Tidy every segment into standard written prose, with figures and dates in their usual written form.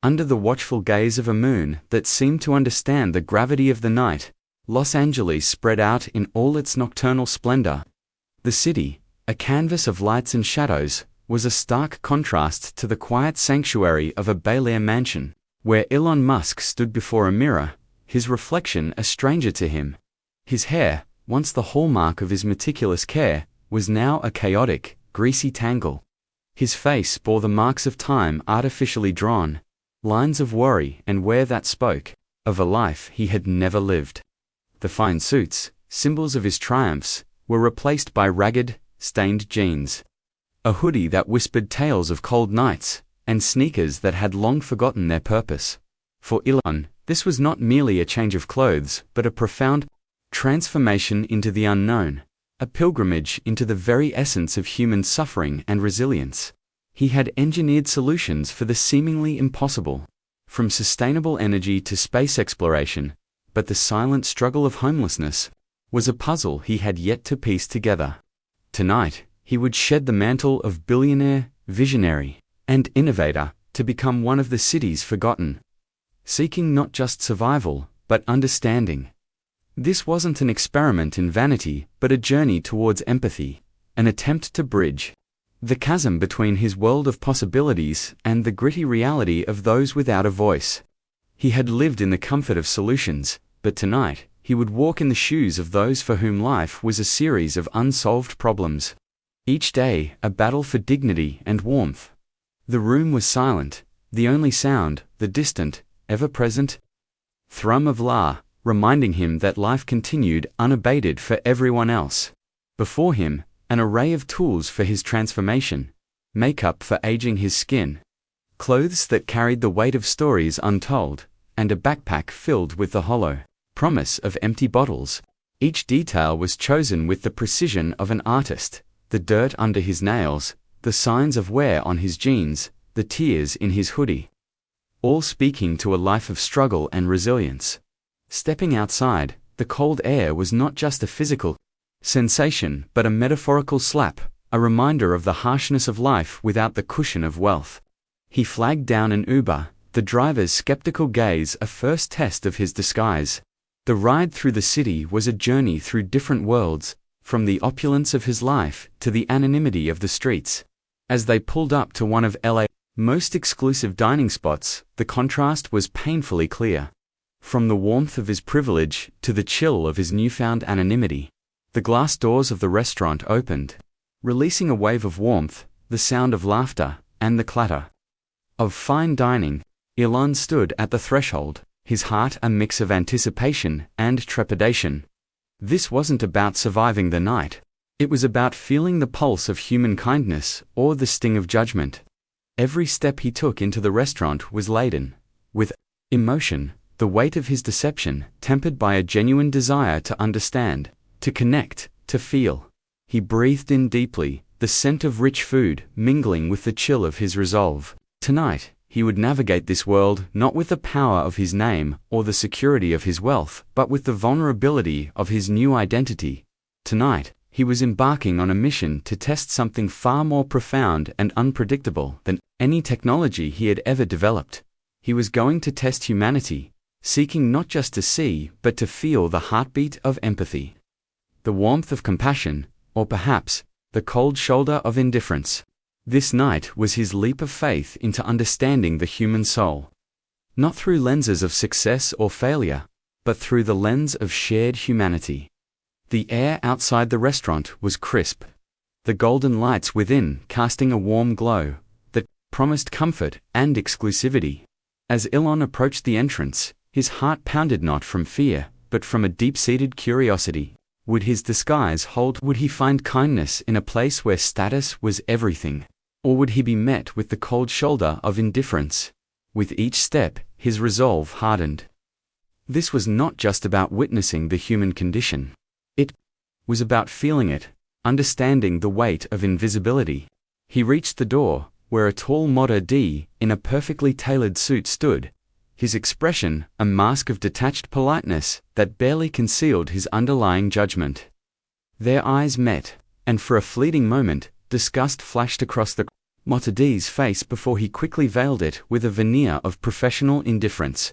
Under the watchful gaze of a moon that seemed to understand the gravity of the night, Los Angeles spread out in all its nocturnal splendor. The city, a canvas of lights and shadows, was a stark contrast to the quiet sanctuary of a Bel Air mansion, where Elon Musk stood before a mirror, his reflection a stranger to him. His hair, once the hallmark of his meticulous care, was now a chaotic, greasy tangle. His face bore the marks of time artificially drawn, lines of worry and wear that spoke of a life he had never lived. The fine suits, symbols of his triumphs, were replaced by ragged, stained jeans, a hoodie that whispered tales of cold nights, and sneakers that had long forgotten their purpose. For Elon, this was not merely a change of clothes, but a profound transformation into the unknown, a pilgrimage into the very essence of human suffering and resilience. He had engineered solutions for the seemingly impossible, from sustainable energy to space exploration, but the silent struggle of homelessness was a puzzle he had yet to piece together. Tonight, he would shed the mantle of billionaire, visionary, and innovator to become one of the city's forgotten, seeking not just survival, but understanding. This wasn't an experiment in vanity, but a journey towards empathy, an attempt to bridge the chasm between his world of possibilities and the gritty reality of those without a voice. He had lived in the comfort of solutions, but tonight, he would walk in the shoes of those for whom life was a series of unsolved problems. Each day, a battle for dignity and warmth. The room was silent, the only sound, the distant, ever-present thrum of La, reminding him that life continued unabated for everyone else. Before him, an array of tools for his transformation, makeup for aging his skin, clothes that carried the weight of stories untold, and a backpack filled with the hollow promise of empty bottles. Each detail was chosen with the precision of an artist, the dirt under his nails, the signs of wear on his jeans, the tears in his hoodie, all speaking to a life of struggle and resilience. Stepping outside, the cold air was not just a physical sensation but a metaphorical slap, a reminder of the harshness of life without the cushion of wealth. He flagged down an Uber, the driver's skeptical gaze a first test of his disguise. The ride through the city was a journey through different worlds, from the opulence of his life to the anonymity of the streets. As they pulled up to one of LA's most exclusive dining spots, the contrast was painfully clear. From the warmth of his privilege to the chill of his newfound anonymity, the glass doors of the restaurant opened, releasing a wave of warmth, the sound of laughter, and the clatter of fine dining. Elon stood at the threshold, his heart a mix of anticipation and trepidation. This wasn't about surviving the night. It was about feeling the pulse of human kindness or the sting of judgment. Every step he took into the restaurant was laden with emotion, the weight of his deception tempered by a genuine desire to understand, to connect, to feel. He breathed in deeply, the scent of rich food mingling with the chill of his resolve. Tonight, he would navigate this world not with the power of his name or the security of his wealth, but with the vulnerability of his new identity. Tonight, he was embarking on a mission to test something far more profound and unpredictable than any technology he had ever developed. He was going to test humanity, seeking not just to see, but to feel the heartbeat of empathy, the warmth of compassion, or perhaps, the cold shoulder of indifference. This night was his leap of faith into understanding the human soul. Not through lenses of success or failure, but through the lens of shared humanity. The air outside the restaurant was crisp, the golden lights within casting a warm glow that promised comfort and exclusivity. As Elon approached the entrance, his heart pounded not from fear, but from a deep-seated curiosity. Would his disguise hold? Would he find kindness in a place where status was everything? Or would he be met with the cold shoulder of indifference? With each step, his resolve hardened. This was not just about witnessing the human condition. It was about feeling it, understanding the weight of invisibility. He reached the door, where a tall Model D in a perfectly tailored suit stood, his expression a mask of detached politeness that barely concealed his underlying judgment. Their eyes met, and for a fleeting moment, disgust flashed across the Mottedi's face before he quickly veiled it with a veneer of professional indifference.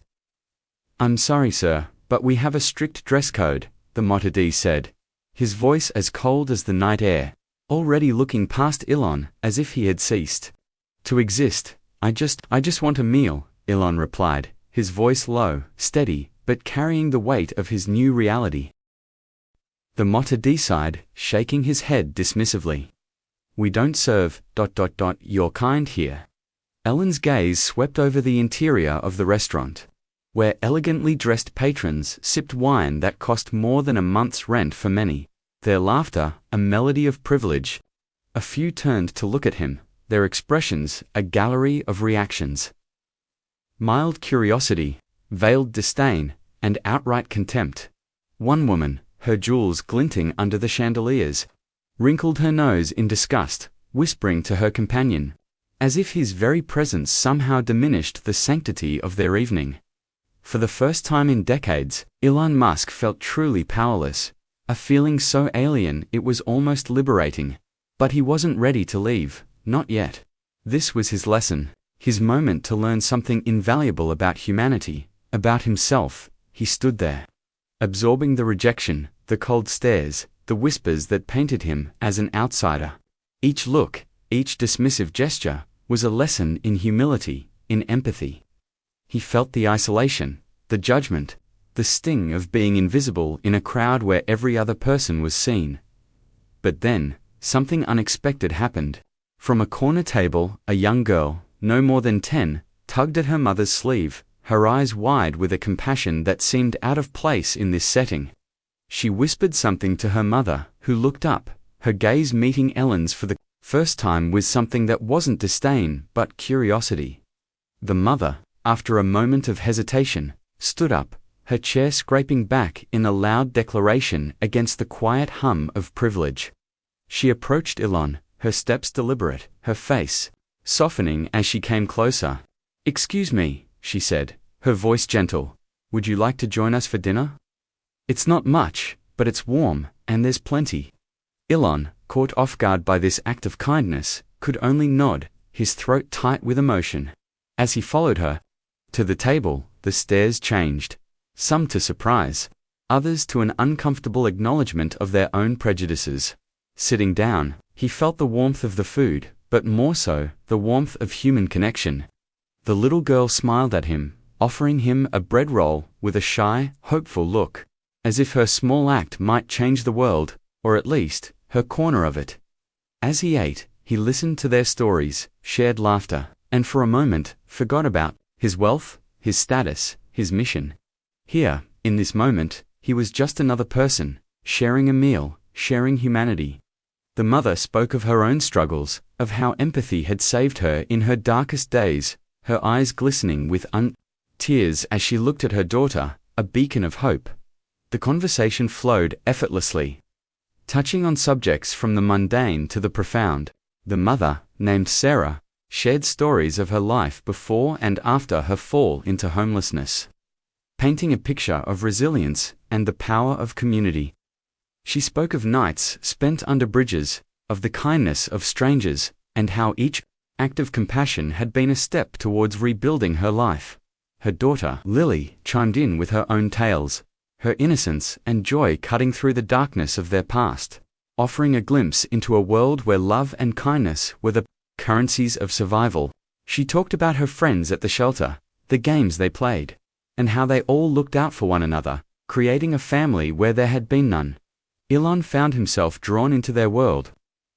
"I'm sorry, sir, but we have a strict dress code," the Mottedi said, his voice as cold as the night air, already looking past Elon as if he had ceased to exist. I just want a meal," Elon replied, his voice low, steady, but carrying the weight of his new reality. The Mottedi sighed, shaking his head dismissively. "We don't serve ... your kind here." Ellen's gaze swept over the interior of the restaurant, where elegantly dressed patrons sipped wine that cost more than a month's rent for many, their laughter a melody of privilege. A few turned to look at him, their expressions a gallery of reactions. Mild curiosity, veiled disdain, and outright contempt. One woman, her jewels glinting under the chandeliers, wrinkled her nose in disgust, whispering to her companion, as if his very presence somehow diminished the sanctity of their evening. For the first time in decades, Elon Musk felt truly powerless, a feeling so alien it was almost liberating. But he wasn't ready to leave, not yet. This was his lesson, his moment to learn something invaluable about humanity, about himself. He stood there, absorbing the rejection, the cold stares, the whispers that painted him as an outsider. Each look, each dismissive gesture, was a lesson in humility, in empathy. He felt the isolation, the judgment, the sting of being invisible in a crowd where every other person was seen. But then, something unexpected happened. From a corner table, a young girl, no more than 10, tugged at her mother's sleeve, her eyes wide with a compassion that seemed out of place in this setting. She whispered something to her mother, who looked up, her gaze meeting Ellen's for the first time with something that wasn't disdain but curiosity. The mother, after a moment of hesitation, stood up, her chair scraping back in a loud declaration against the quiet hum of privilege. She approached Elon, her steps deliberate, her face softening as she came closer. "Excuse me," she said, her voice gentle. "Would you like to join us for dinner? It's not much, but it's warm, and there's plenty." Elon, caught off guard by this act of kindness, could only nod, his throat tight with emotion. As he followed her to the table, the stares changed, some to surprise, others to an uncomfortable acknowledgement of their own prejudices. Sitting down, he felt the warmth of the food, but more so, the warmth of human connection. The little girl smiled at him, offering him a bread roll with a shy, hopeful look, as if her small act might change the world, or at least, her corner of it. As he ate, he listened to their stories, shared laughter, and for a moment, forgot about his wealth, his status, his mission. Here, in this moment, he was just another person, sharing a meal, sharing humanity. The mother spoke of her own struggles, of how empathy had saved her in her darkest days, her eyes glistening with tears as she looked at her daughter, a beacon of hope. The conversation flowed effortlessly, touching on subjects from the mundane to the profound. The mother, named Sarah, shared stories of her life before and after her fall into homelessness, painting a picture of resilience and the power of community. She spoke of nights spent under bridges, of the kindness of strangers, and how each act of compassion had been a step towards rebuilding her life. Her daughter, Lily, chimed in with her own tales, her innocence and joy cutting through the darkness of their past, offering a glimpse into a world where love and kindness were the currencies of survival. She talked about her friends at the shelter, the games they played, and how they all looked out for one another, creating a family where there had been none. Elon found himself drawn into their world,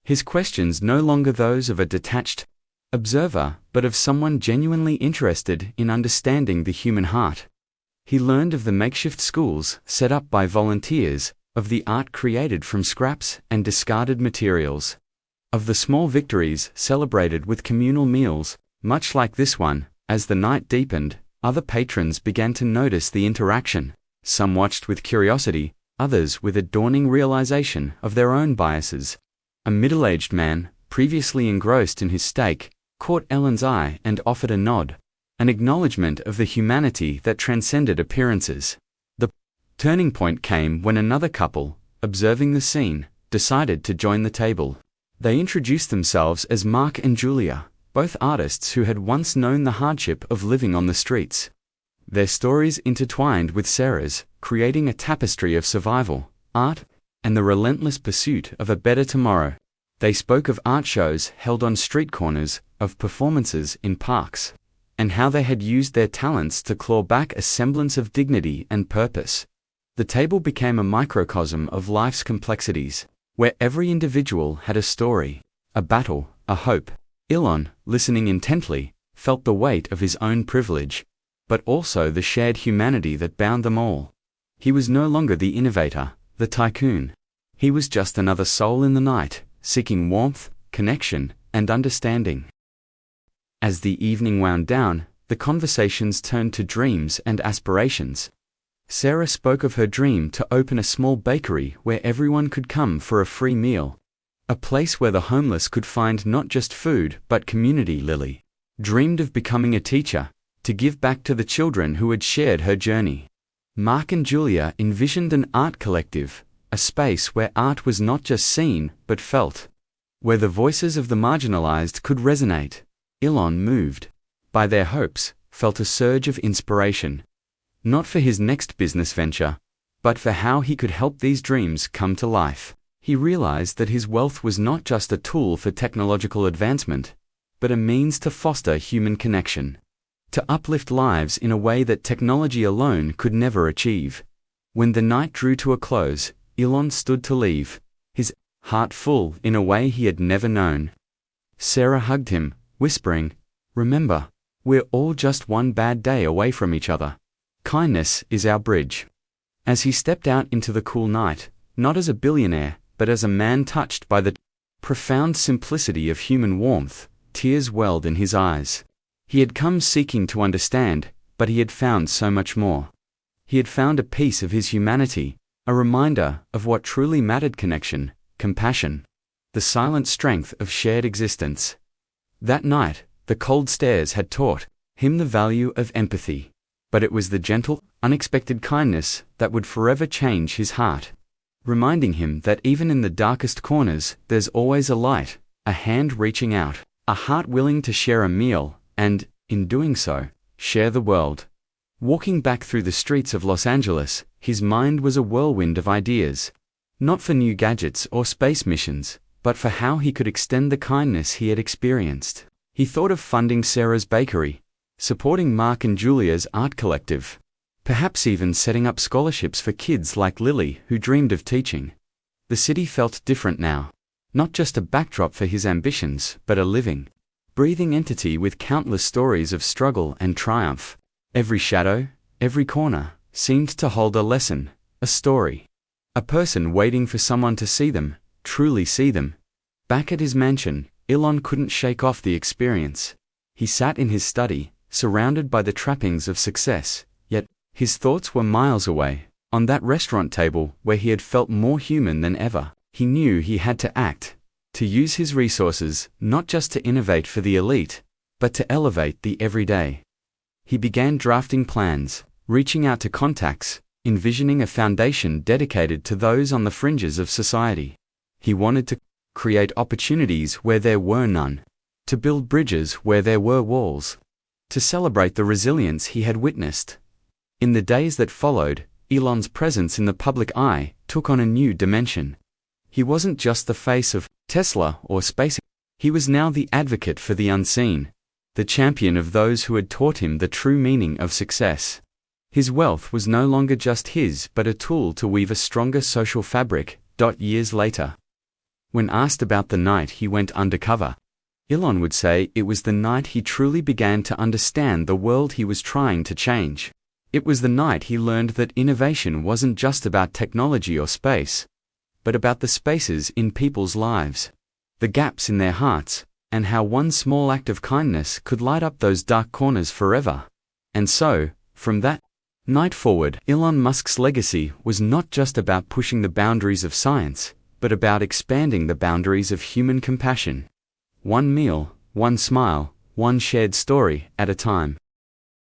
his questions no longer those of a detached observer, but of someone genuinely interested in understanding the human heart. He learned of the makeshift schools set up by volunteers, of the art created from scraps and discarded materials, of the small victories celebrated with communal meals. Much like this one, as the night deepened, other patrons began to notice the interaction. Some watched with curiosity, others with a dawning realization of their own biases. A middle-aged man, previously engrossed in his steak, caught Ellen's eye and offered a nod, an acknowledgement of the humanity that transcended appearances. The turning point came when another couple, observing the scene, decided to join the table. They introduced themselves as Mark and Julia, both artists who had once known the hardship of living on the streets. Their stories intertwined with Sarah's, creating a tapestry of survival, art, and the relentless pursuit of a better tomorrow. They spoke of art shows held on street corners, of performances in parks, and how they had used their talents to claw back a semblance of dignity and purpose. The table became a microcosm of life's complexities, where every individual had a story, a battle, a hope. Elon, listening intently, felt the weight of his own privilege, but also the shared humanity that bound them all. He was no longer the innovator, the tycoon. He was just another soul in the night, seeking warmth, connection, and understanding. As the evening wound down, the conversations turned to dreams and aspirations. Sarah spoke of her dream to open a small bakery where everyone could come for a free meal. A place where the homeless could find not just food but community. Lily dreamed of becoming a teacher, to give back to the children who had shared her journey. Mark and Julia envisioned an art collective, a space where art was not just seen but felt, where the voices of the marginalized could resonate. Elon, moved by their hopes, felt a surge of inspiration, not for his next business venture, but for how he could help these dreams come to life. He realized that his wealth was not just a tool for technological advancement, but a means to foster human connection, to uplift lives in a way that technology alone could never achieve. When the night drew to a close, Elon stood to leave, his heart full in a way he had never known. Sarah hugged him, whispering, "Remember, we're all just one bad day away from each other. Kindness is our bridge." As he stepped out into the cool night, not as a billionaire, but as a man touched by the profound simplicity of human warmth, tears welled in his eyes. He had come seeking to understand, but he had found so much more. He had found a piece of his humanity, a reminder of what truly mattered: connection, compassion, the silent strength of shared existence. That night, the cold stares had taught him the value of empathy, but it was the gentle, unexpected kindness that would forever change his heart, reminding him that even in the darkest corners, there's always a light, a hand reaching out, a heart willing to share a meal, and, in doing so, share the world. Walking back through the streets of Los Angeles, his mind was a whirlwind of ideas, not for new gadgets or space missions, but for how he could extend the kindness he had experienced. He thought of funding Sarah's bakery, supporting Mark and Julia's art collective, perhaps even setting up scholarships for kids like Lily who dreamed of teaching. The city felt different now, not just a backdrop for his ambitions, but a living, breathing entity with countless stories of struggle and triumph. Every shadow, every corner, seemed to hold a lesson, a story, a person waiting for someone to see them, truly see them. Back at his mansion, Elon couldn't shake off the experience. He sat in his study, surrounded by the trappings of success, yet his thoughts were miles away, on that restaurant table where he had felt more human than ever. He knew he had to act, to use his resources, not just to innovate for the elite, but to elevate the everyday. He began drafting plans, reaching out to contacts, envisioning a foundation dedicated to those on the fringes of society. He wanted to create opportunities where there were none, to build bridges where there were walls, to celebrate the resilience he had witnessed. In the days that followed, Elon's presence in the public eye took on a new dimension. He wasn't just the face of Tesla or SpaceX. He was now the advocate for the unseen, the champion of those who had taught him the true meaning of success. His wealth was no longer just his but a tool to weave a stronger social fabric. Years later, when asked about the night he went undercover, Elon would say it was the night he truly began to understand the world he was trying to change. It was the night he learned that innovation wasn't just about technology or space, but about the spaces in people's lives, the gaps in their hearts, and how one small act of kindness could light up those dark corners forever. And so, from that night forward, Elon Musk's legacy was not just about pushing the boundaries of science, but about expanding the boundaries of human compassion. One meal, one smile, one shared story at a time.